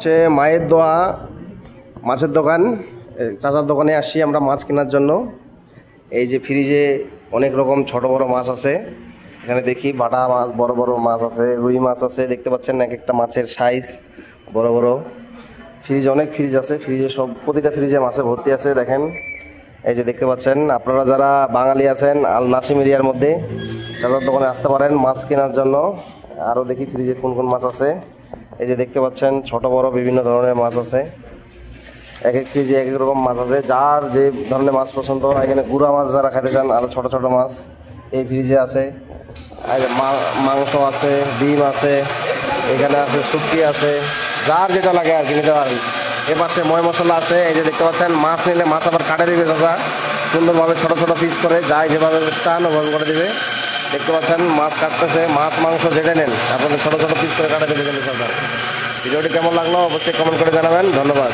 হচ্ছে মায়ের দোয়া মাছের দোকান। চাচার দোকানে আসি আমরা মাছ কেনার জন্য। এই যে ফ্রিজে অনেক রকম ছোট বড় মাছ আছে। এখানে দেখি বাটা মাছ, বড় বড় মাছ আছে, রুই মাছ আছে। দেখতে পাচ্ছেন এক একটা মাছের সাইজ বড় বড়। ফ্রিজ অনেক ফ্রিজ আছে, ফ্রিজে সব প্রতিটা ফ্রিজে মাছে ভর্তি আছে। দেখেন এই যে দেখতে পাচ্ছেন। আপনারা যারা বাঙালি আছেন আল নাসিম এরিয়ার মধ্যে চাচার দোকানে আসতে পারেন মাছ কেনার জন্য। আরও দেখি ফ্রিজে কোন কোন মাছ আছে। এই যে দেখতে পাচ্ছেন ছোট বড় বিভিন্ন ধরনের মাছ আছে। এক এক কেজি এক এক রকম মাছ আছে, যার যে ধরনের মাছ পছন্দ। এখানে গুঁড়া মাছ যারা খেতে চান আরও ছোট ছোট মাছ এই ফ্রিজে আছে। মাংস আছে, ডিম আছে, এখানে আছে শুটকি আছে, যার যেটা লাগে আর কি নিতে পারেন। এ পাশে ময় মশলা আছে। এই যে দেখতে পাচ্ছেন মাছ নিলে মাছ আবার কাটে দিবে চাচা, সুন্দরভাবে ছোট ছোট পিস করে, যাই যেভাবে চান ওভাবে করে দিবে। দেখতে পাচ্ছেন মাছ কাটতেছে, মাছ মাংস যেটা নেন আপনাদের ছোট ছোট পিস করে কাটে দেবে কিন্তু চাচা। ভিডিওটি কেমন লাগলো অবশ্যই কমেন্ট করে জানাবেন। ধন্যবাদ।